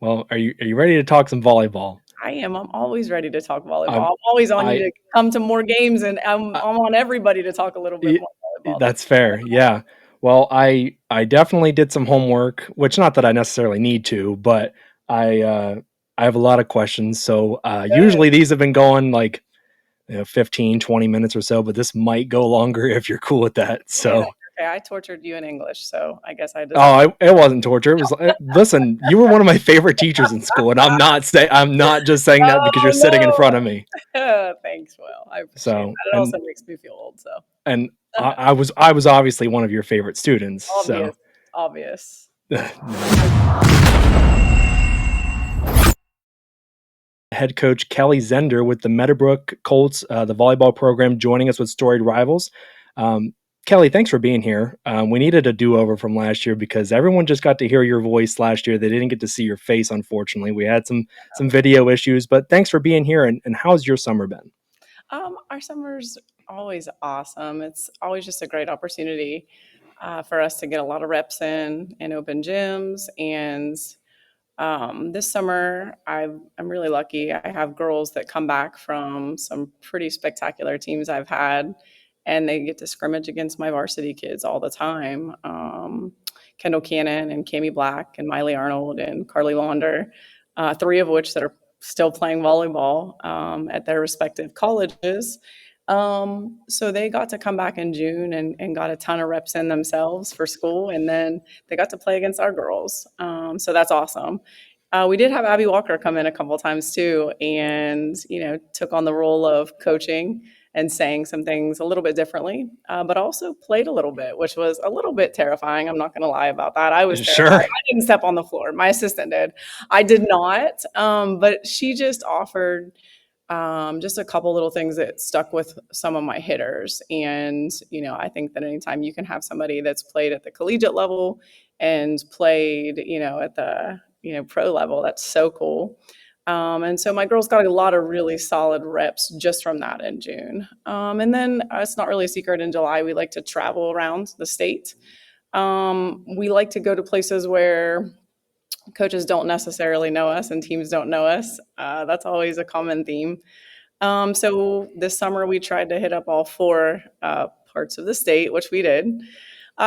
Well, are you ready to talk some volleyball? I am. I'm always ready to talk volleyball. I'm I'm always on you I, to come to more games, and I'm on everybody to talk a little bit I more volleyball. That's that's fair. Yeah. Well, I definitely did some homework, which not that I necessarily need to, but I uh I have a lot of questions. So good. usually these have been going like 15, 20 minutes or so, but this might go longer if you're cool with that. Yeah, So okay. I tortured you in English, so I guess I deserve. oh, it wasn't torture. It was listen, you were one of my favorite teachers in school, and I'm not just saying that because Oh you're sitting in front no! of me. Thanks, Will. I appreciate So that. It also makes me feel old. So and I was obviously one of your favorite students. So obvious, obvious. nice. Head coach Kelly Zehnder with the Meadowbrook Colts, the volleyball program, joining us with Storied Rivals. Um, Kelly, thanks for being here. We needed a do-over from last year because everyone just got to hear your voice last year. They didn't get to see your face, unfortunately. We had some video issues, but thanks for being here. And how's your summer been? Our summer's always awesome. It's always just a great opportunity for us to get a lot of reps in open gyms. And this summer, I'm really lucky. I have girls that come back from some pretty spectacular teams I've had, and they get to scrimmage against my varsity kids all the time. Kendall Cannon and Cami Black and Miley Arnold and Carly Launder, three of which that are still playing volleyball at their respective colleges. So they got to come back in June and got a ton of reps in themselves for school, and then they got to play against our girls. So that's awesome. We did have Abby Walker come in a couple times too, and took on the role of coaching and saying some things a little bit differently, but also played a little bit, which was a little bit terrifying. I'm not going to lie about that. I was terrified. Sure. I didn't step on the floor. My assistant did. I did not, but she just offered just a couple little things that stuck with some of my hitters. And, I think that anytime you can have somebody that's played at the collegiate level and played, at the, pro level, that's so cool. And so my girls got a lot of really solid reps just from that in June. And then it's not really a secret in July, we like to travel around the state. We like to go to places where coaches don't necessarily know us and teams don't know us. That's always a common theme. So this summer we tried to hit up all four parts of the state, which we did.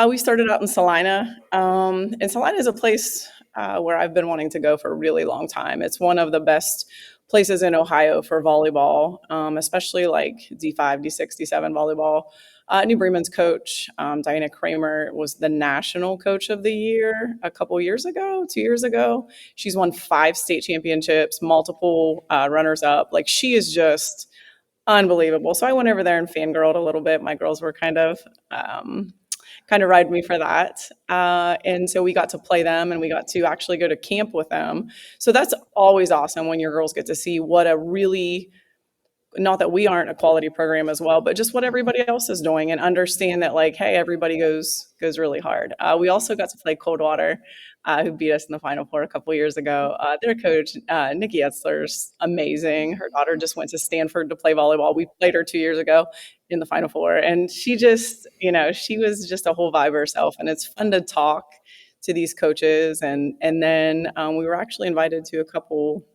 We started out in Salina, and Salina is a place where I've been wanting to go for a really long time. It's one of the best places in Ohio for volleyball, especially like D5, D6, D7 volleyball. New Bremen's coach, Diana Kramer, was the national coach of the year a couple years ago, 2 years ago. She's won 5 state championships, multiple runners up. Like, she is just unbelievable. So I went over there and fangirled a little bit. My girls were kind of ride me for that. And so we got to play them and we got to actually go to camp with them. So that's always awesome when your girls get to see what a really, not that we aren't a quality program as well, but just what everybody else is doing and understand that, like, hey, everybody goes really hard. We also got to play Coldwater, who beat us in the Final Four a couple years ago. Their coach, Nikki Etzler's amazing. Her daughter just went to Stanford to play volleyball. We played her 2 years ago in the Final Four, and she just, she was just a whole vibe herself. And it's fun to talk to these coaches, and then we were actually invited to a couple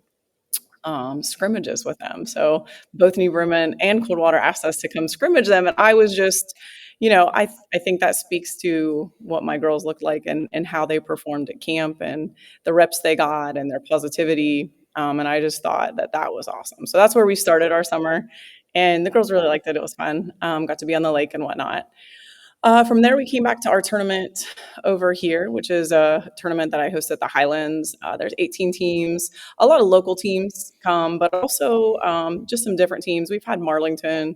scrimmages with them. So both New Bremen and Coldwater asked us to come scrimmage them. And I was just, I think that speaks to what my girls looked like and how they performed at camp and the reps they got and their positivity. And I just thought that that was awesome. So that's where we started our summer. And the girls really liked it. It was fun. Got to be on the lake and whatnot. From there, we came back to our tournament over here, which is a tournament that I host at the Highlands. There's 18 teams, a lot of local teams come, but also just some different teams. We've had Marlington,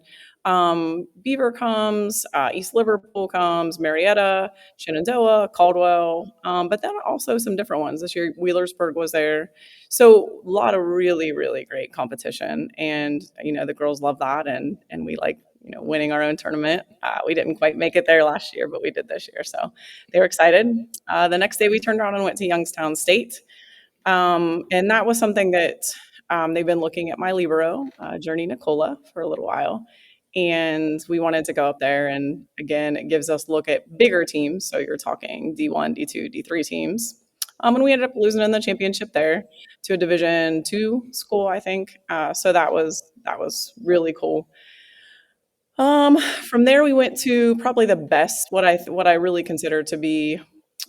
Beaver comes, East Liverpool comes, Marietta, Shenandoah, Caldwell, but then also some different ones. This year, Wheelersburg was there. So a lot of really, really great competition. And, the girls love that. And we like, winning our own tournament. We didn't quite make it there last year, but we did this year. So they were excited. The next day we turned around and went to Youngstown State. And that was something that they've been looking at my libero, Journey Nicola, for a little while. And we wanted to go up there. And again, it gives us a look at bigger teams. So you're talking D1, D2, D3 teams. And we ended up losing in the championship there to a Division II school, I think. So that was really cool. From there, we went to probably the best, what I really consider to be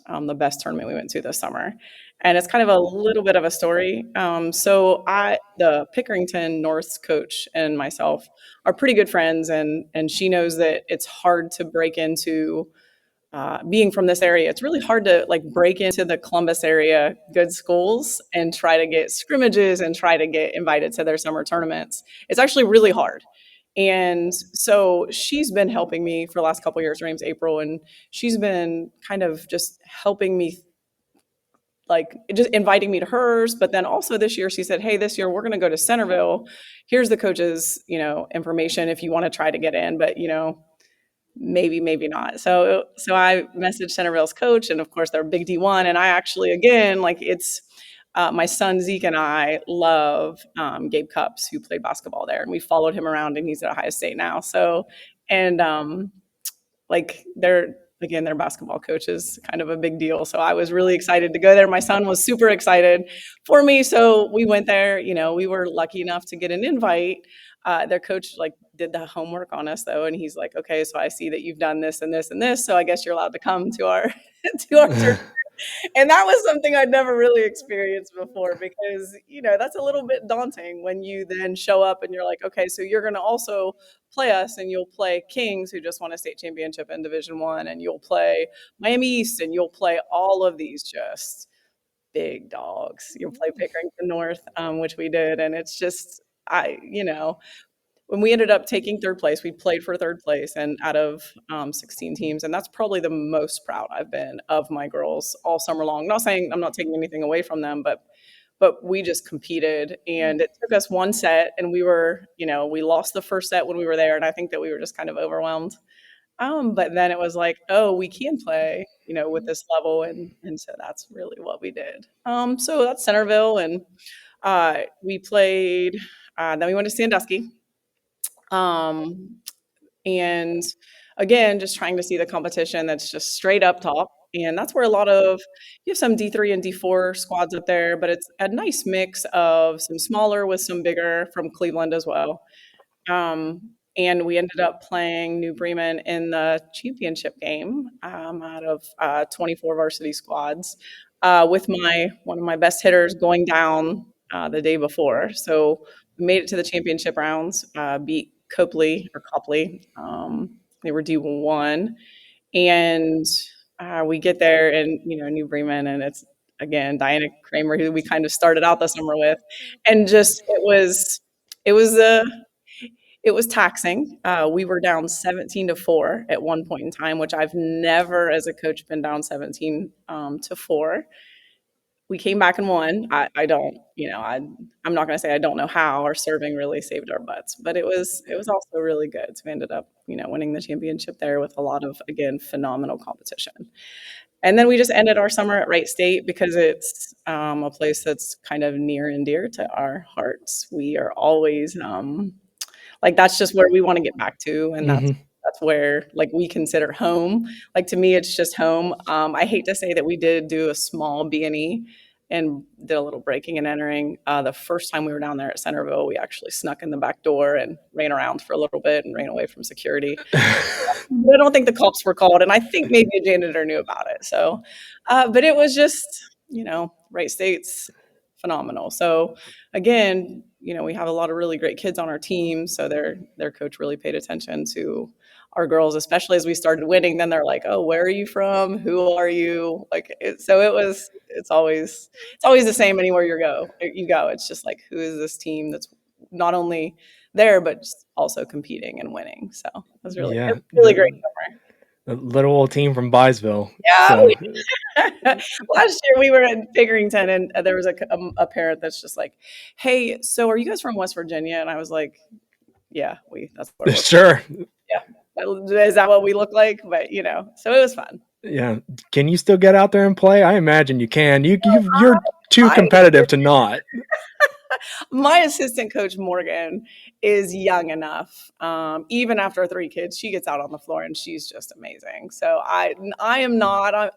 the best tournament we went to this summer. And it's kind of a little bit of a story. The Pickerington North's coach and myself are pretty good friends, and she knows that it's hard to break into being from this area. It's really hard to like break into the Columbus area good schools and try to get scrimmages and try to get invited to their summer tournaments. It's actually really hard. And so she's been helping me for the last couple of years. Her name's April, and she's been kind of just helping me, like just inviting me to hers. But then also this year, she said, "Hey, this year we're going to go to Centerville. Here's the coach's, information if you want to try to get in, but maybe not." So I messaged Centerville's coach, and of course they're big D1. And I actually, again, like it's my son Zeke and I love Gabe Cups, who played basketball there, and we followed him around, and he's at Ohio State now. So, and like their basketball coach is kind of a big deal. So I was really excited to go there. My son was super excited for me. So we went there. We were lucky enough to get an invite. Their coach like did the homework on us though, and he's like, "Okay, so I see that you've done this and this and this. So I guess you're allowed to come to our to our tournament." And that was something I'd never really experienced before, because that's a little bit daunting when you then show up and you're like, "Okay, so you're going to also play us, and you'll play Kings, who just won a state championship in Division I, and you'll play Miami East, and you'll play all of these just big dogs. You'll play Pickerington North," which we did, and it's just when we ended up taking third place, we played for third place, and out of 16 teams, and that's probably the most proud I've been of my girls all summer long. Not saying I'm not taking anything away from them, but we just competed, and it took us one set, and we lost the first set when we were there, and I think that we were just kind of overwhelmed. But then it was like, oh, we can play, with this level, and so that's really what we did. So that's Centerville, and we played. Then we went to Sandusky. Um, and again, just trying to see the competition that's just straight up top. And that's where you have some D3 and D4 squads up there, but it's a nice mix of some smaller with some bigger from Cleveland as well. And we ended up playing New Bremen in the championship game out of 24 varsity squads, with one of my best hitters going down the day before. So we made it to the championship rounds, beat Copley. They were D1, and we get there, and New Bremen, and it's again Diana Kramer, who we kind of started out the summer with, and just it was it was taxing. We were down 17-4 at one point in time, which I've never, as a coach, been down 17-4. We came back and won. I don't, I'm not going to say I don't know how. Our serving really saved our butts, but it was also really good. So we ended up, winning the championship there with a lot of, again, phenomenal competition. And then we just ended our summer at Wright State, because it's a place that's kind of near and dear to our hearts. We are always like that's just where we want to get back to, and that's where like we consider home. Like to me, it's just home. I hate to say that we did do a small B&E and did a little breaking and entering. The first time we were down there at Centerville, we actually snuck in the back door and ran around for a little bit and ran away from security. I don't think the cops were called, and I think maybe a janitor knew about it. So, but it was just, Wright State's phenomenal. So again, we have a lot of really great kids on our team. So their coach really paid attention to our girls, especially as we started winning. Then they're like, "Oh, where are you from? Who are you?" It's always the same anywhere you go. It's just like, who is this team that's not only there, but just also competing and winning. So it was really great summer. The little old team from Byesville. Yeah. So. Last year we were in Pickerington, and there was a parent that's just like, "Hey, so are you guys from West Virginia?" And I was like, "Yeah, that's what Sure. Yeah. Is that what we look like?" But so it was fun. Yeah. Can you still get out there and play? I imagine you can. You're too competitive to not. My assistant coach, Morgan, is young enough. Even after 3 kids, she gets out on the floor, and she's just amazing. So I am not.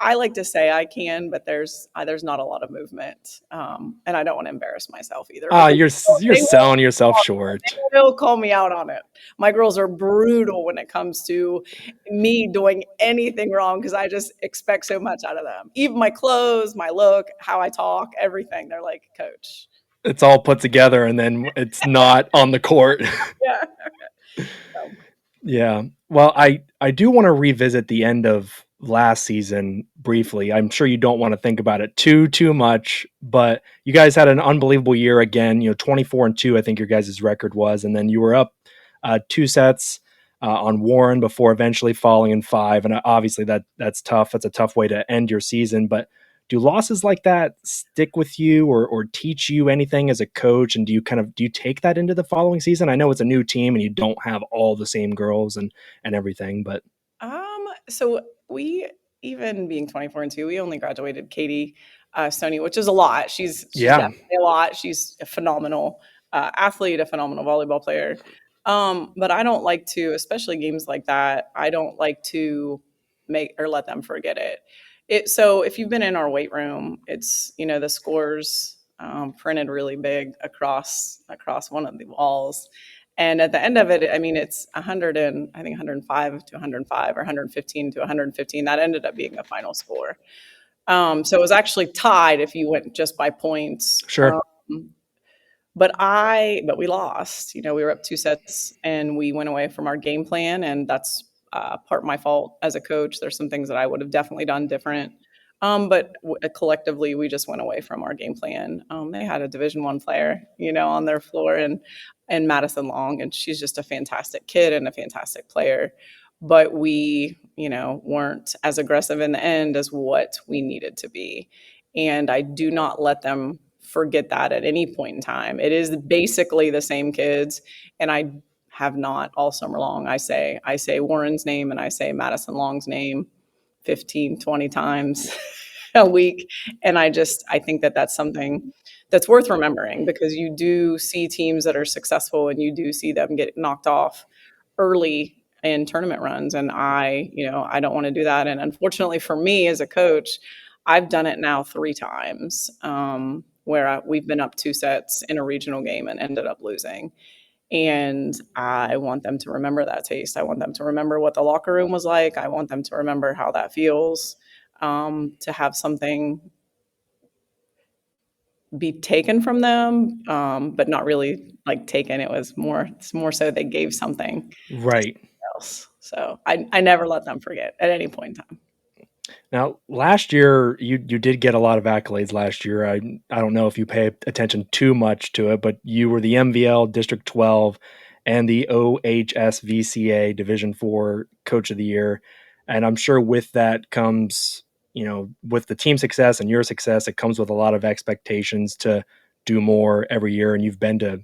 I like to say I can, but there's not a lot of movement, and I don't want to embarrass myself either Ah, because you're they will selling yourself short. they will call me out on it. My girls are brutal when it comes to me doing anything wrong because I just expect so much out of them. Even my clothes, my look, how I talk, everything. They're like, Coach. It's all put together, and then it's not on the court. Yeah. So, Yeah. Well, I do want to revisit the end of last season briefly. I'm sure you don't want to think about it too much, but you guys had an unbelievable year again. 24-2, I think your guys' record was, and then you were up two sets on Warren before eventually falling in five. And obviously that's tough. That's a tough way to end your season. But do losses like that stick with you or teach you anything as a coach? And do you take that into the following season? I know it's a new team and you don't have all the same girls and everything, but so we, even being 24-2, we only graduated Katie Stoney, which is a lot. She's yeah, definitely a lot. She's a phenomenal athlete, a phenomenal volleyball player. But I don't like to, especially games like that, I don't like to make or let them forget it. So if you've been in our weight room, it's, the scores printed really big across one of the walls. And at the end of it, I mean, it's 100 and I think 105 to 105 or 115 to 115. That ended up being a final score. So it was actually tied if you went just by points. sure. But we lost. We were up two sets and we went away from our game plan, and that's part my fault as a coach. There's some things that I would have definitely done different. But collectively, we just went away from our game plan. They had a Division I player, on their floor, and Madison Long, and she's just a fantastic kid and a fantastic player. But we, weren't as aggressive in the end as what we needed to be. And I do not let them forget that at any point in time. It is basically the same kids, and I have not all summer long. I say Warren's name and I say Madison Long's name 15, 20 times a week. And I think that that's something that's worth remembering, because you do see teams that are successful and you do see them get knocked off early in tournament runs. And I don't want to do that. And unfortunately for me as a coach, I've done it now 3 times, where we've been up two sets in a regional game and ended up losing. And I want them to remember that taste. I want them to remember what the locker room was like. I want them to remember how that feels, to have something be taken from them, but not really like taken. It's more so they gave something to Right. somebody else. So I never let them forget at any point in time. Now, last year you did get a lot of accolades last year. I don't know if you pay attention too much to it, but you were the MVL District 12 and the OHSVCA Division 4 Coach of the Year. And I'm sure with that comes, with the team success and your success, it comes with a lot of expectations to do more every year. And you've been to,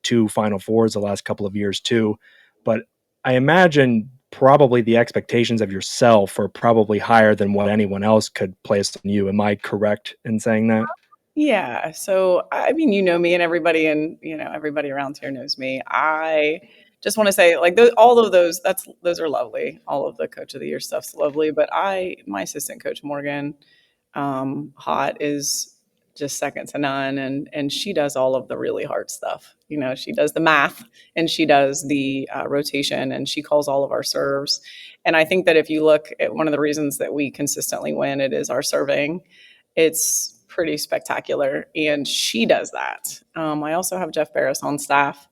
2 Final Fours the last couple of years too. But I imagine probably the expectations of yourself are probably higher than what anyone else could place on you. Am I correct in saying that? Yeah. So, I mean, me, and everybody, and everybody around here knows me. I just want to say, like, all of those are lovely. All of the Coach of the Year stuff's lovely. But my assistant coach Morgan, Hot, is just second to none, and she does all of the really hard stuff. She does the math, and she does the rotation, and she calls all of our serves. And I think that if you look at one of the reasons that we consistently win, it is our serving. It's pretty spectacular, and she does that. I also have Jeff Barris on staff,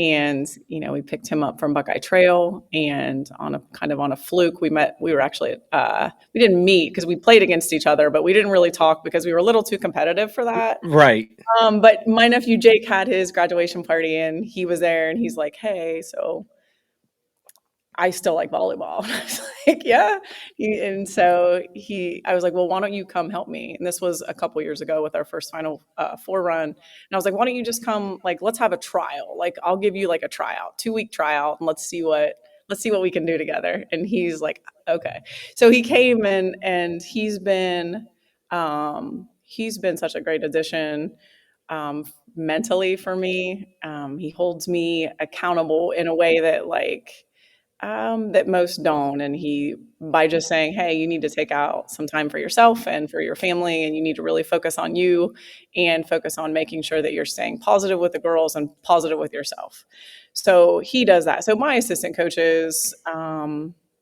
and we picked him up from Buckeye Trail, and on a fluke, we were actually we didn't meet because we played against each other, but we didn't really talk because we were a little too competitive for that. Right. But my nephew Jake had his graduation party, and he was there, and he's like, hey, so I still like volleyball. I was like, yeah. And so I was like, well, why don't you come help me? And this was a couple years ago with our first Final Four run. And I was like, why don't you just come? Like, let's have a trial. Like, I'll give you like a tryout, 2-week tryout, and let's see what we can do together. And he's like, okay. So he came in, and he's been such a great addition, mentally for me. He holds me accountable in a way that, like, That most don't. And he, by just saying, hey, you need to take out some time for yourself and for your family, and you need to really focus on you and focus on making sure that you're staying positive with the girls and positive with yourself. So he does that. So my assistant coaches,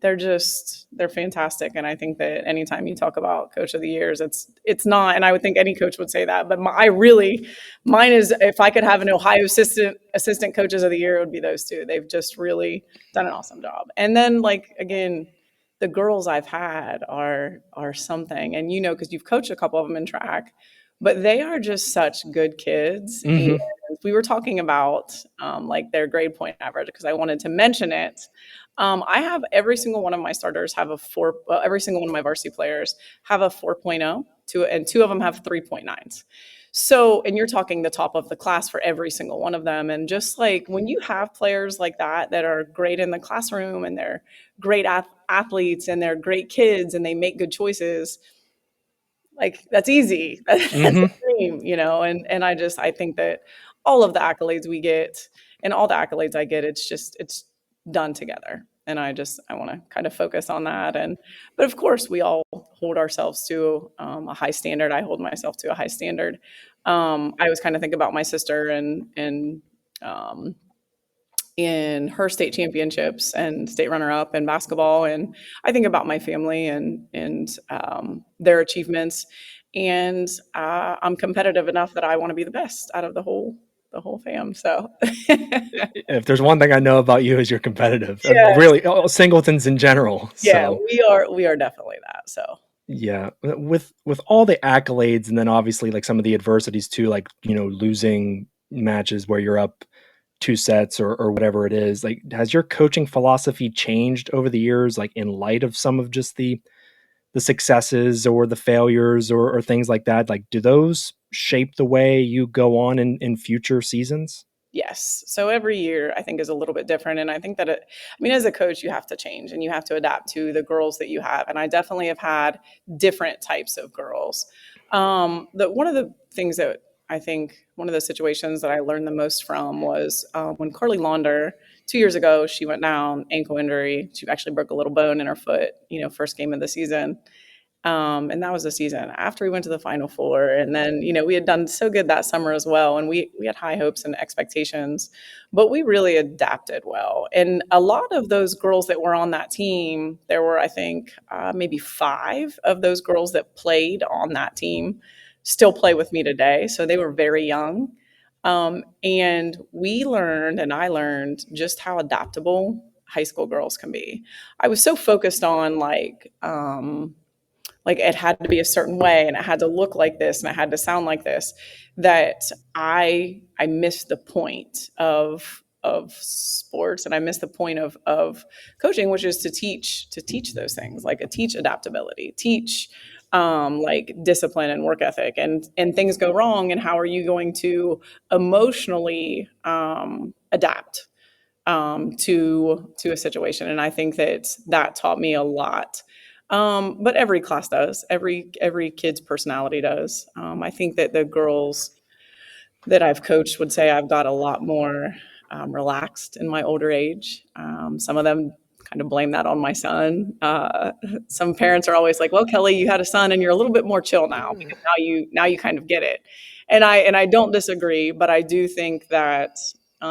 they're fantastic. And I think that anytime you talk about coach of the years, it's not, and I would think any coach would say that, but mine is, if I could have an Ohio assistant coaches of the year, it would be those two. They've just really done an awesome job. And then, like, again, the girls I've had are something, and because you've coached a couple of them in track, but they are just such good kids. And Hmm. we were talking about like their grade point average because I wanted to mention it. I have every single one of my starters have a four. Well, every single one of my varsity players have a 4.0, and two of them have 3.9s. So, and you're talking the top of the class for every single one of them. And just like when you have players like that are great in the classroom and they're great athletes and they're great kids and they make good choices, like that's easy. That's Hmm. a dream, and I think that all of the accolades we get and all the accolades I get, it's done together. And I want to kind of focus on that. But of course, we all hold ourselves to a high standard. I hold myself to a high standard. I always kind of think about my sister um, in her state championships and state runner up in basketball. And I think about my family and their achievements. And I'm competitive enough that I want to be the best out of the whole fam. So If there's one thing I know about you is you're competitive, yes, really, singletons in general. yeah, So we are definitely that. So yeah, with all the accolades, and then obviously like some of the adversities too, like losing matches where you're up two sets or whatever it is. Like, has your coaching philosophy changed over the years, like in light of some of just the successes or the failures or things like that? Like, do those shape the way you go on in future seasons? yes. So every year I think is a little bit different. And I think that as a coach, you have to change and you have to adapt to the girls that you have. And I definitely have had different types of girls. One of the things that I think one of the situations that I learned the most from was when Carly Launder, 2 years ago, she went down, ankle injury. She actually broke a little bone in her foot, first game of the season. And that was the season after we went to the Final Four. And then, we had done so good that summer as well. And we had high hopes and expectations, but we really adapted well. And a lot of those girls that were on that team, there were, I think, maybe 5 of those girls that played on that team still play with me today. So they were very young. And I learned just how adaptable high school girls can be. I was so focused on like it had to be a certain way and it had to look like this and it had to sound like this, that I missed the point of sports, and I missed the point of coaching, which is to teach those things, like teach adaptability, teach like discipline and work ethic, and things go wrong, and how are you going to emotionally adapt to a situation. And I think that taught me a lot. But every class does. Every kid's personality does. I think that the girls that I've coached would say I've got a lot more relaxed in my older age. Some of them kind of blame that on my son. Some parents are always like, "Well, Kelly, you had a son, and you're a little bit more chill now because now you kind of get it." And I don't disagree, but I do think that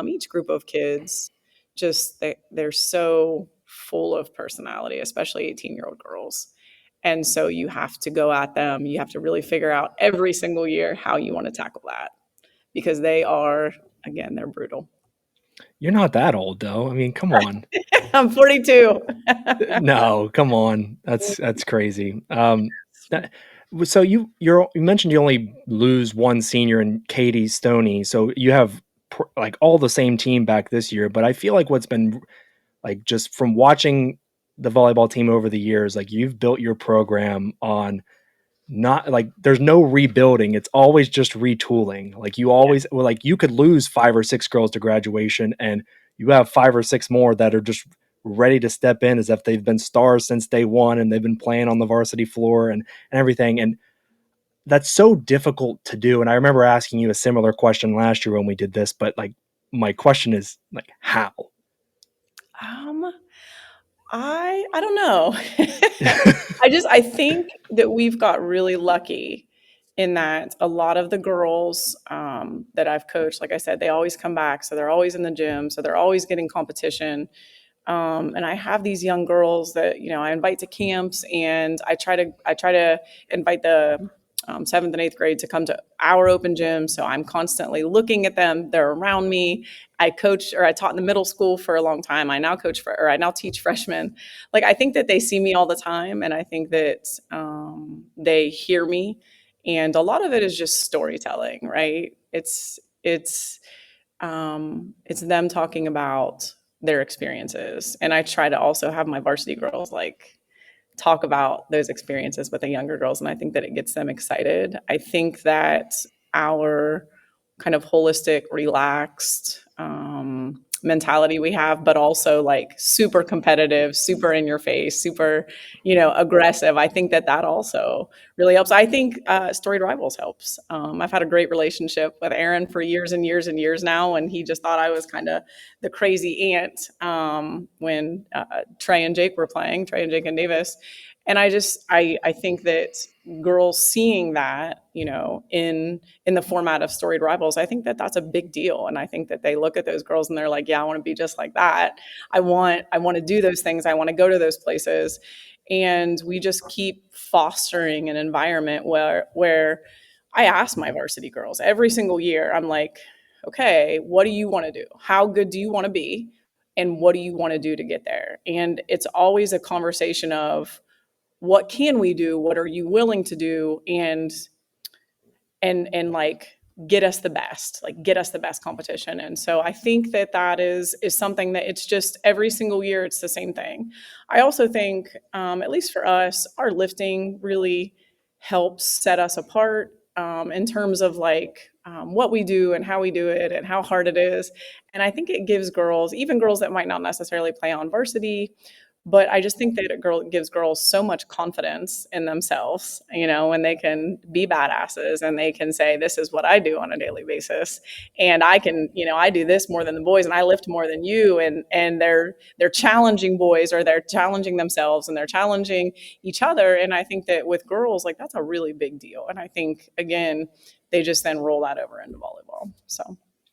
each group of kids just they're so full of personality, especially 18-year-old girls. And so you have to go at them. You have to really figure out every single year how you want to tackle that, because they are, again, they're brutal. You're not that old though. I mean, come on. I'm 42. No, come on. That's crazy. That, so you mentioned you only lose one senior in Katie Stoney, so you have like all the same team back this year. But I feel like what's been like just from watching the volleyball team over the years, like you've built your program on not like there's no rebuilding. It's always just retooling. Like you always well, like you could lose 5 or 6 girls to graduation and you have 5 or 6 more that are just ready to step in as if they've been stars since day one and they've been playing on the varsity floor and everything. And that's so difficult to do. And I remember asking you a similar question last year when we did this, but like my question is like how? I don't know. I think that we've got really lucky in that a lot of the girls that I've coached, like I said, they always come back, so they're always in the gym, so they're always getting competition. And I have these young girls that I invite to camps, and I try to invite the seventh and eighth grade to come to our open gym. So I'm constantly looking at them. They're around me. I taught in the middle school for a long time. I now teach freshmen. Like I think that they see me all the time, and I think that they hear me. And a lot of it is just storytelling, right? It's them talking about their experiences. And I try to also have my varsity girls like talk about those experiences with the younger girls. And I think that it gets them excited. I think that our kind of holistic, relaxed mentality we have, but also like super competitive, super in your face, super, aggressive. I think that also really helps. I think Storied Rivals helps. I've had a great relationship with Aaron for years and years and years now, and he just thought I was kind of the crazy aunt when Trey and Jake were playing, Trey and Jake and Davis. And I think that girls seeing that, in the format of Storied Rivals, I think that that's a big deal. And I think that they look at those girls and they're like, yeah, I want to be just like that. I want to do those things. I want to go to those places. And we just keep fostering an environment where I ask my varsity girls every single year, I'm like, okay, what do you want to do? How good do you want to be? And what do you want to do to get there? And it's always a conversation of what can we do? What are you willing to do? And like get us the best competition. And so I think that is something that it's just every single year it's the same thing. I also think at least for us, our lifting really helps set us apart in terms of like what we do and how we do it and how hard it is. And I think it gives girls, even girls that might not necessarily play on varsity, but I just think that it gives girls so much confidence in themselves, when they can be badasses and they can say, this is what I do on a daily basis. And I can, I do this more than the boys and I lift more than you. And they're challenging boys, or they're challenging themselves and they're challenging each other. And I think that with girls, like that's a really big deal. And I think, again, they just then roll that over into volleyball. So.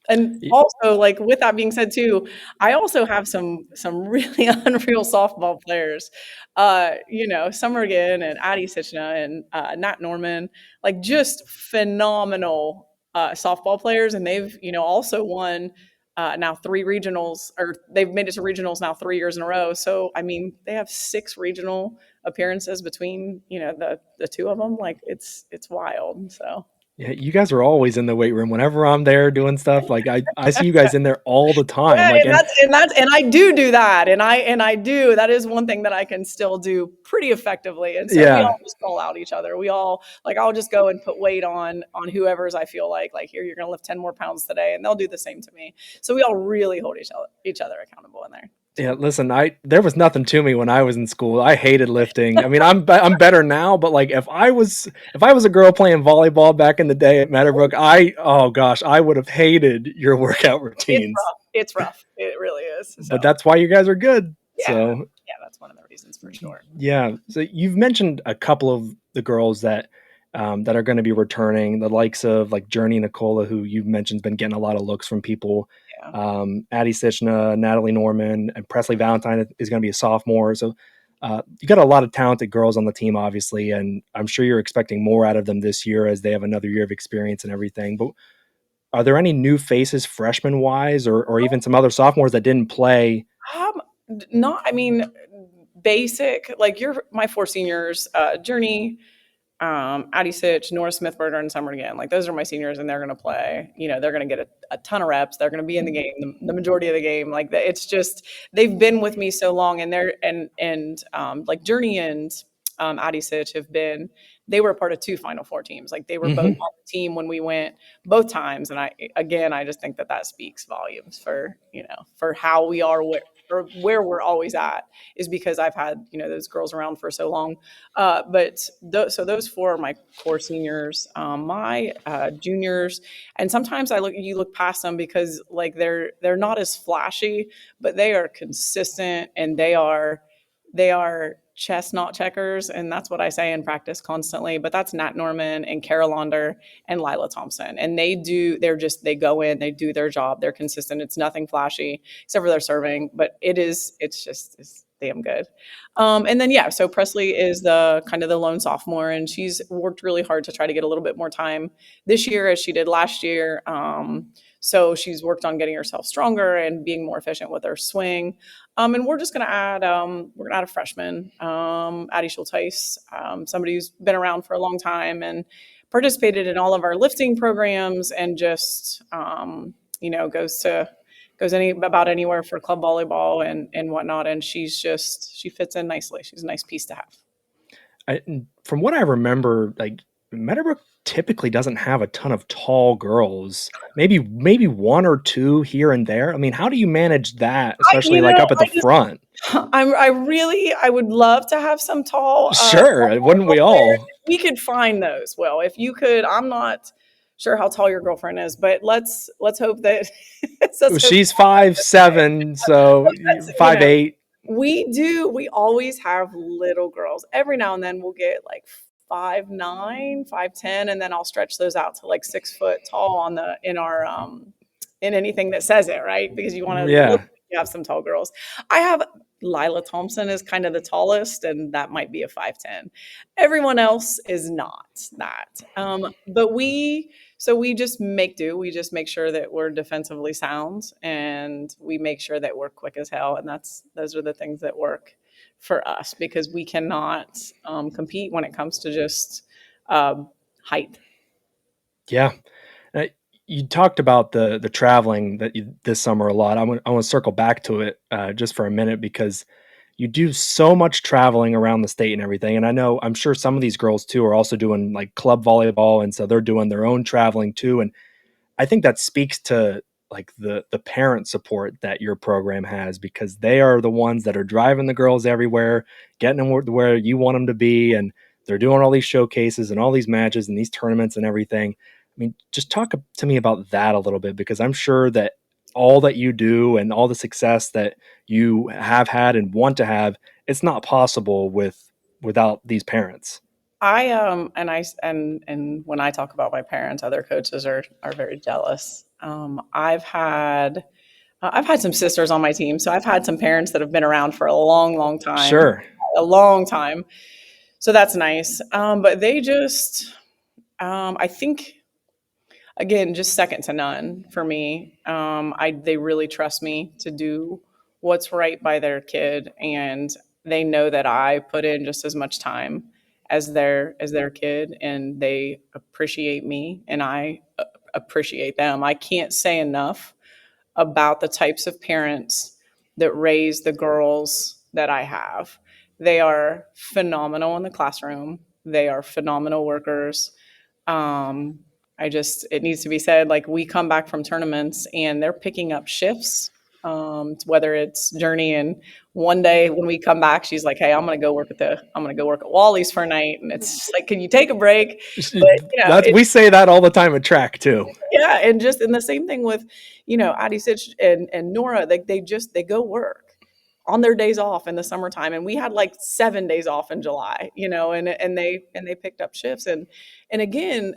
And also, like with that being said, too, I also have some really unreal softball players. Summergan and Addie Sitchna and Nat Norman, like just phenomenal softball players, and they've also won now 3 regionals, or they've made it to regionals now 3 years in a row. So I mean, they have 6 regional appearances between the two of them. Like it's wild. So. Yeah, you guys are always in the weight room. Whenever I'm there doing stuff, like I see you guys in there all the time. Yeah, Like, and I do that, that is one thing that I can still do pretty effectively. And so we yeah, all just call out each other. We all like I'll just go and put weight on whoever's I feel like here you're going to lift 10 more pounds today, and they'll do the same to me. So we all really hold each other accountable in there. yeah. Listen, there was nothing to me when I was in school. I hated lifting. I mean, I'm better now, but like if I was a girl playing volleyball back in the day at Meadowbrook, oh gosh, I would have hated your workout It's routines. rough. It's rough. It really is. So But that's why you guys are good. yeah, So yeah, that's one of the reasons for sure. yeah. So you've mentioned a couple of the girls that are going to be returning, the likes of like Journey Nicola, who you've mentioned has been getting a lot of looks from people. Yeah. Addie Sitchna, Natalie Norman, and Presley Valentine is going to be a sophomore. So you got a lot of talented girls on the team, obviously, and I'm sure you're expecting more out of them this year as they have another year of experience and everything. But are there any new faces, freshman wise, or even some other sophomores that didn't play? Um, Not, I mean, basic, like you're my 4 seniors, Journey, Addie Sitch, Nora Smithberger, and Summer again. Like those are my seniors, and they're going to play. They're going to get a ton of reps. They're going to be in the game, the majority of the game. Like it's just they've been with me so long, and like Journey and Addie Sitch have been. They were a part of 2 Final Four teams. Like they were both on Mm-hmm. the team when we went both times, and I just think that speaks volumes for for how we are or where we're always at, is because I've had those girls around for so long. So those 4 are my core seniors. My juniors, and sometimes you look past them because like they're not as flashy, but they are consistent and they are They are chestnut checkers, and that's what I say in practice constantly. But that's Nat Norman and Kara Launder and Lila Thompson, and they go in, they do their job, they're consistent. It's nothing flashy except for their serving, but it's damn good. And then yeah, so Presley is the kind of the lone sophomore, and she's worked really hard to try to get a little bit more time this year as she did last year. So she's worked on getting herself stronger and being more efficient with her swing. And we're just going to add a freshman, Addie Schulteis, somebody who's been around for a long time and participated in all of our lifting programs, and just goes about anywhere for club volleyball and whatnot. And she fits in nicely. She's a nice piece to have. From what I remember, like Meadowbrook typically doesn't have a ton of tall girls. Maybe one or two here and there. I mean, how do you manage that, especially like up at the front? I would love to have some tall. Sure, wouldn't we all? We could find those. Well, if you could, I'm not sure how tall your girlfriend is, but let's hope that she's 5'7", so 5'8". We always have little girls. Every now and then we'll get like 5'9", 5'10", and then I'll stretch those out to like 6 foot tall in anything that says it, right? Because you want to have some tall girls. I have Lila Thompson is kind of the tallest, and that might be a 5'10". Everyone else is not that. But we just make do. We just make sure that we're defensively sound, and we make sure that we're quick as hell. And those are the things that work for us, because we cannot compete when it comes to just height. Yeah. You talked about the traveling this summer a lot. I want to circle back to it just for a minute, because you do so much traveling around the state and everything. And I'm sure some of these girls too are also doing like club volleyball, and so they're doing their own traveling too. And I think that speaks to like the parent support that your program has, because they are the ones that are driving the girls everywhere, getting them where you want them to be, and they're doing all these showcases and all these matches and these tournaments and everything. I mean, just talk to me about that a little bit, because I'm sure that all that you do and all the success that you have had and want to have, it's not possible without these parents. And when I talk about my parents, other coaches are very jealous. I've had some sisters on my team, so I've had some parents that have been around for a long, long time. Sure. A long time. So that's nice. But they just, I think, again, just second to none for me. They really trust me to do what's right by their kid, and they know that I put in just as much time as their kid, and they appreciate me, and I appreciate them. I can't say enough about the types of parents that raise the girls that I have. They are phenomenal in the classroom. They are phenomenal workers. It needs to be said, like, we come back from tournaments and they're picking up shifts, whether it's Journey, and one day when we come back, she's like, hey, I'm going to go work at Wally's for a night. And it's like, can you take a break? But, we say that all the time at track too. Yeah. And the same thing with, Addie Sitch and Nora, they go work on their days off in the summertime. And we had like 7 days off in July, and they picked up shifts. And again,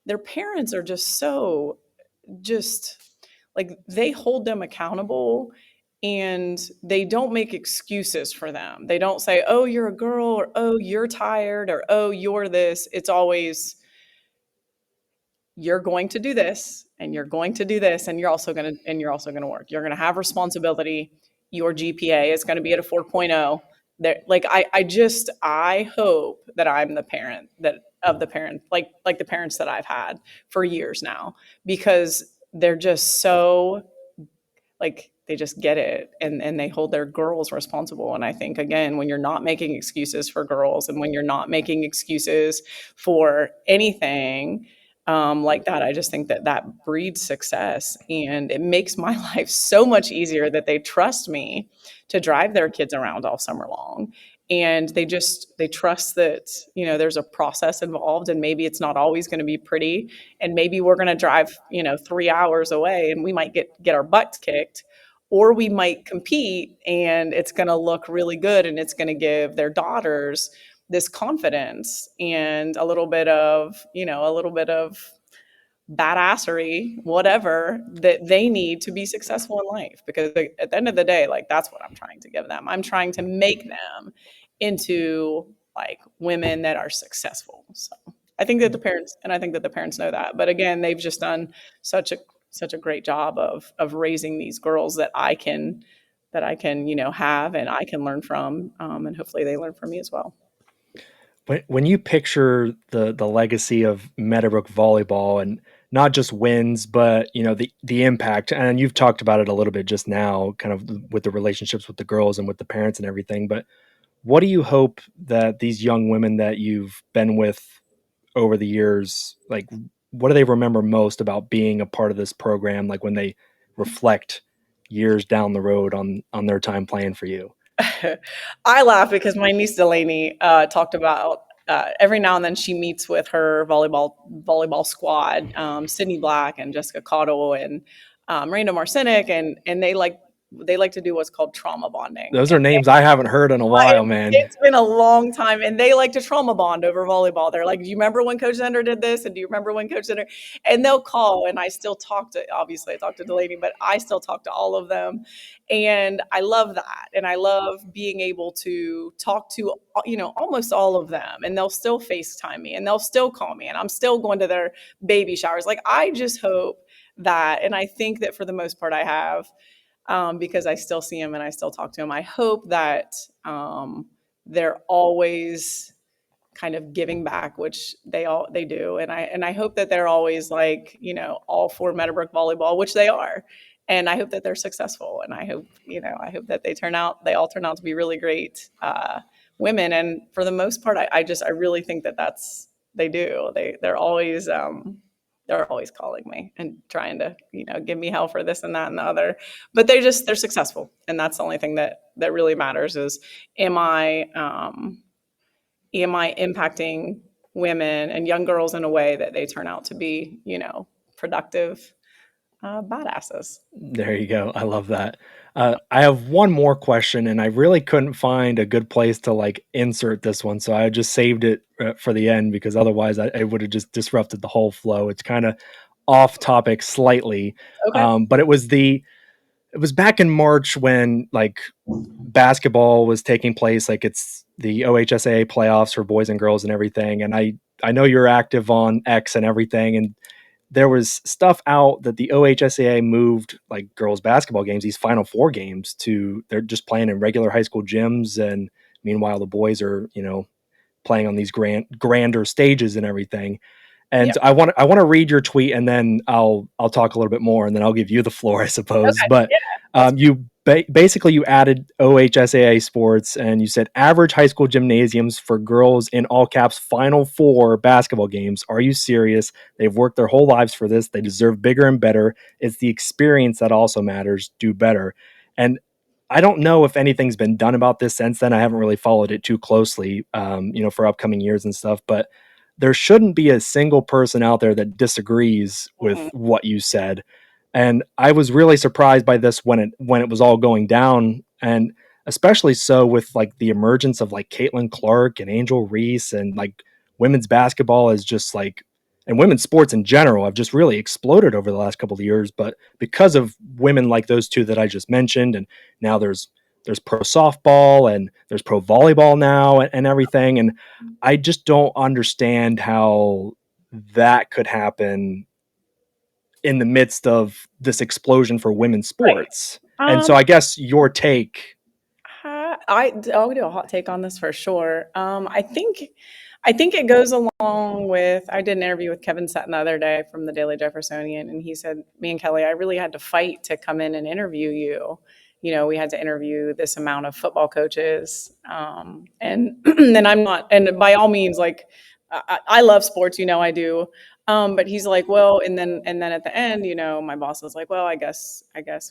their parents are just like, they hold them accountable, and they don't make excuses for them. They don't say, oh, you're a girl, or oh, you're tired, or oh, you're this. It's always, you're going to do this, and you're going to do this, and you're also going to work. You're going to have responsibility. Your GPA is going to be at a 4.0. I hope that I'm the parent like the parents that I've had for years now, because they're just so, like, they just get it, and they hold their girls responsible. And I think, again, when you're not making excuses for girls, and when you're not making excuses for anything like that, I just think that breeds success, and it makes my life so much easier that they trust me to drive their kids around all summer long. And they trust that, there's a process involved, and maybe it's not always going to be pretty, and maybe we're going to drive, 3 hours away, and we might get our butts kicked, or we might compete and it's going to look really good and it's going to give their daughters this confidence and a little bit of, a little bit of badassery, whatever that they need to be successful in life. Because at the end of the day, like that's what I'm trying to give them. I'm trying to make them into like women that are successful. So I think that the parents know that. But again, they've just done such a such a great job of raising these girls that I can, have and I can learn from, and hopefully they learn from me as well. When you picture the legacy of Meadowbrook volleyball and not just wins, but the impact, and you've talked about it a little bit just now, kind of with the relationships with the girls and with the parents and everything. But what do you hope that these young women that you've been with over the years, like, what do they remember most about being a part of this program? Like when they reflect years down the road on their time playing for you. I laugh because my niece Delaney talked about every now and then she meets with her volleyball squad, Sydney Black and Jessica Cottle and Miranda Marcinic, and they like to do what's called trauma bonding. Those are names I haven't heard in a while, man. It's been a long time, and they like to trauma bond over volleyball. They're like, "Do you remember when Coach Zehnder did this? And do you remember when Coach Zehnder?" And they'll call, and I still talk to. Obviously, I talk to Delaney, but I still talk to all of them, and I love that, and I love being able to talk to almost all of them, and they'll still FaceTime me, and they'll still call me, and I'm still going to their baby showers. Like I just hope that, and I think that for the most part, I have because I still see him and I still talk to him. I hope that they're always kind of giving back, which they do, and I hope that they're always like all for Meadowbrook volleyball, which they are, and I hope that they're successful, and I hope that they all turn out to be really great women, and for the most part, I really think that they do. They're always calling me and trying to, give me hell for this and that and the other. But they're successful. And that's the only thing that really matters is am I impacting women and young girls in a way that they turn out to be, productive badasses. There you go. I love that. I have one more question, and I really couldn't find a good place to like insert this one, so I just saved it for the end because otherwise I would have just disrupted the whole flow. It's kind of off topic slightly, Okay. but it was back in March when like basketball was taking place, like it's the OHSAA playoffs for boys and girls and everything, and I know you're active on X and everything, and there was stuff out that the OHSAA moved like girls basketball games, these Final Four games, to they're just playing in regular high school gyms, and meanwhile the boys are playing on these grander stages and everything. And Yeah. I want to read your tweet, and then I'll talk a little bit more, and then I'll give you the floor, I suppose. Okay. But Yeah. That's you basically you added OHSAA sports, and you said average high school gymnasiums for girls in all caps Final Four basketball games. Are you serious? They've worked their whole lives for this. They deserve bigger and better. It's the experience that also matters. Do better. And I don't know if anything's been done about this since then. I haven't really followed it too closely, for upcoming years and stuff. But there shouldn't be a single person out there that disagrees with mhm. what you said. And I was really surprised by this when it was all going down, and especially so with like the emergence of like Caitlin Clark and Angel Reese, and like women's basketball is just like, and women's sports in general have just really exploded over the last couple of years. But because of women like those two that I just mentioned, and now there's pro softball and there's pro volleyball now, and everything, and I just don't understand how that could happen in the midst of this explosion for women's Right. sports. And so I guess your take. I'll do a hot take on this for sure. I think it goes along with. I did an interview with Kevin Sutton the other day from the Daily Jeffersonian, and he said, "Me and Kelly, I really had to fight to come in and interview you. We had to interview this amount of football coaches, and and I'm not. And by all means, like I love sports, I do." But he's like, well, and then at the end, my boss was like, well, I guess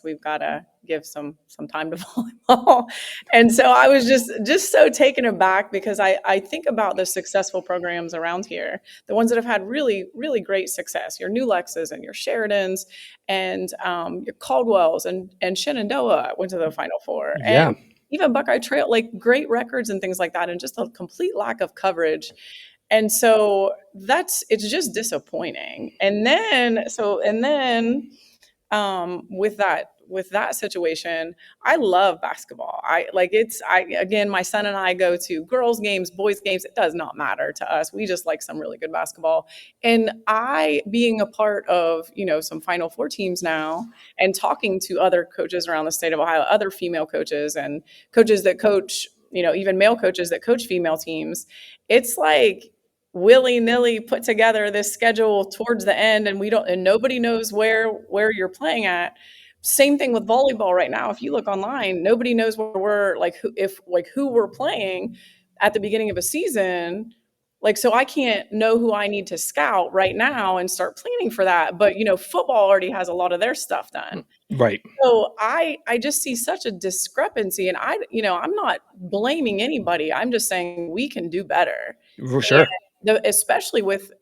we've got to give some time to volleyball. And so I was just so taken aback, because I think about the successful programs around here, the ones that have had really, really great success, your New Lexes and your Sheridans and your Caldwells and Shenandoah went to the Final Four. Yeah. And even Buckeye Trail, like great records and things like that, and just a complete lack of coverage. And so it's just disappointing. And then with that situation, I love basketball. Again, my son and I go to girls games, boys games. It does not matter to us. We just like some really good basketball. And I, being a part of, some Final Four teams now, and talking to other coaches around the state of Ohio, other female coaches and coaches that coach, even male coaches that coach female teams, it's like willy-nilly put together this schedule towards the end, and nobody knows where you're playing at. Same thing with volleyball right now. If you look online, nobody knows where we're who we're playing at the beginning of a season. So I can't know who I need to scout right now and start planning for that. But football already has a lot of their stuff done. Right. So I just see such a discrepancy, and I'm not blaming anybody. I'm just saying we can do better. For sure. Especially with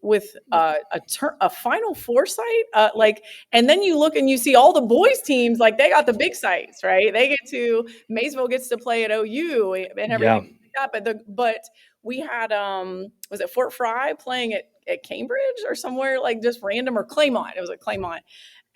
a Final Four site, and then you look and you see all the boys teams, like they got the big sites, right? They get to Maysville gets to play at OU and everything like that. But we had was it Fort Fry playing at Cambridge or somewhere, like just random, or Claymont? It was at Claymont.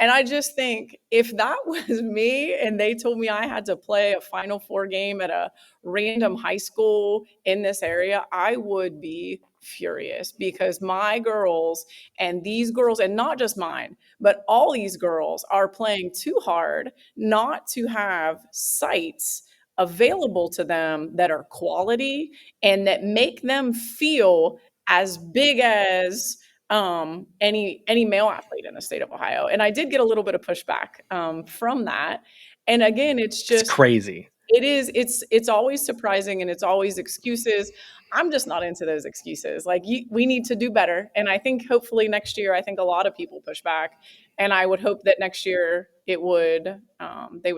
And I just think, if that was me and they told me I had to play a Final Four game at a random high school in this area, I would be furious, because my girls, and these girls, and not just mine, but all these girls, are playing too hard not to have sites available to them that are quality and that make them feel as big as any male athlete in the state of Ohio. And I did get a little bit of pushback from that. And again, it's It's just, crazy. it's always surprising, and it's always excuses. I'm just not into those excuses. We need to do better. And I think hopefully next year, I think a lot of people push back, and I would hope that next year they would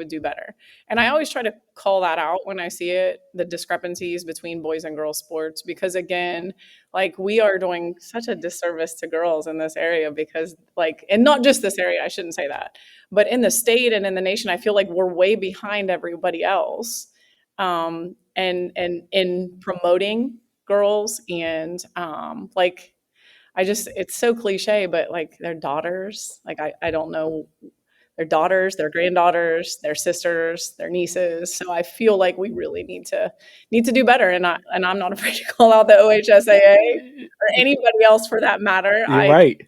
do better. And I always try to call that out when I see it, the discrepancies between boys and girls sports, because again, we are doing such a disservice to girls in this area, because and not just this area, I shouldn't say that, but in the state and in the nation, I feel like we're way behind everybody else. And in promoting girls, and it's so cliche, but their daughters, I don't know, their daughters, their granddaughters, their sisters, their nieces. So I feel like we really need to do better. And I'm not afraid to call out the OHSAA or anybody else for that matter. You're right.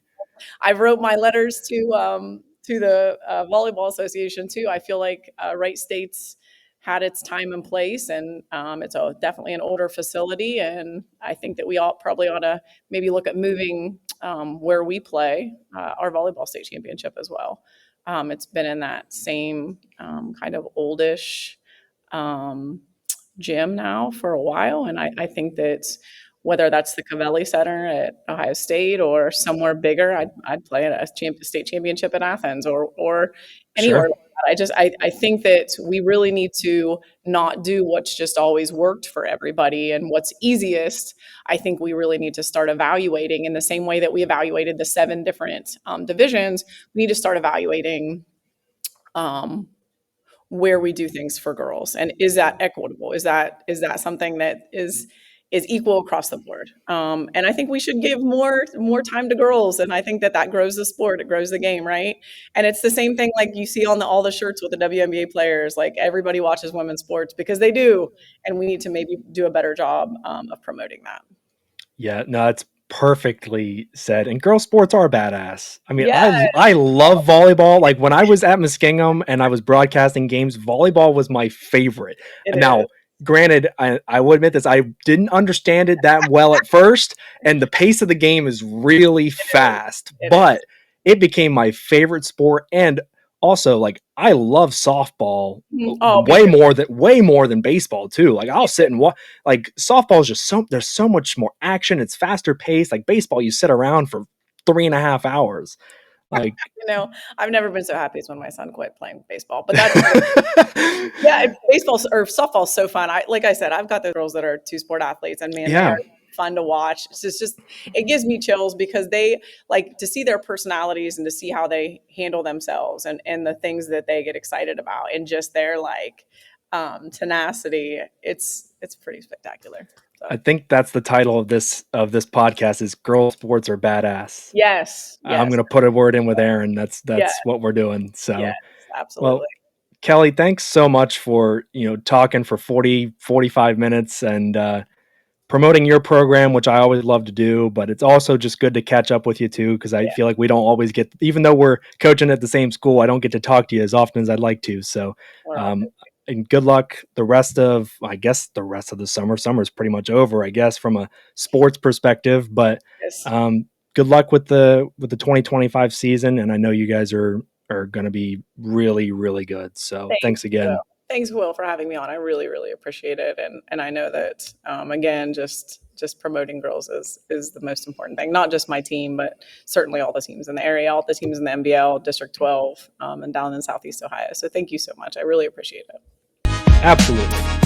I wrote my letters to the Volleyball Association too. I feel like Wright State's had its time and place, and it's definitely an older facility, and I think that we all probably ought to maybe look at moving where we play our volleyball state championship as well. It's been in that same kind of oldish gym now for a while, and I think that whether that's the Cavelli Center at Ohio State or somewhere bigger, I'd play at a state championship in Athens or anywhere. Sure. Like that. I think that we really need to not do what's just always worked for everybody and what's easiest. I think we really need to start evaluating in the same way that we evaluated the 7 different divisions. We need to start evaluating where we do things for girls, and is that equitable? Is that something that is equal across the board? And I think we should give more time to girls, and I think that grows the sport, it grows the game, right? And it's the same thing like you see on all the shirts with the WNBA players. Like everybody watches women's sports because they do, and we need to maybe do a better job of promoting that. Yeah, no, it's perfectly said. And girl sports are badass. I mean, Yes. I love volleyball. Like when I was at Muskingum and I was broadcasting games, volleyball was my favorite. Now, granted, I will admit this, I didn't understand it that well at first, and the pace of the game is really fast, but it became my favorite sport. And also, like, I love softball way more than baseball too. Like I'll sit and watch. Like softball is just there's so much more action. It's faster paced. Like baseball, you sit around for 3.5 hours. Like, I've never been so happy as when my son quit playing baseball, but that's yeah, baseball or softball is so fun. Like I said, I've got those girls that are two-sport athletes, and man, they yeah. are fun to watch. It's just it gives me chills because they like to see their personalities and to see how they handle themselves and the things that they get excited about and just their like tenacity. It's pretty spectacular. So. I think that's the title of this podcast is Girl Sports Are Badass. Yes. I'm going to put a word in with Aaron. That's Yeah. what we're doing. So, yes, absolutely. Well, Kelly, thanks so much for, talking for 45 minutes and promoting your program, which I always love to do, but it's also just good to catch up with you too, because I feel like we don't always get, even though we're coaching at the same school, I don't get to talk to you as often as I'd like to. So, and good luck the rest of the summer. Summer's pretty much over, I guess, from a sports perspective, but yes. Good luck with the 2025 season. And I know you guys are going to be really, really good. So thanks again. Will. Thanks, Will, for having me on. I really, really appreciate it. And I know that, again, just promoting girls is the most important thing, not just my team, but certainly all the teams in the area, all the teams in the MBL, District 12, and down in Southeast Ohio. So thank you so much. I really appreciate it. Absolutely.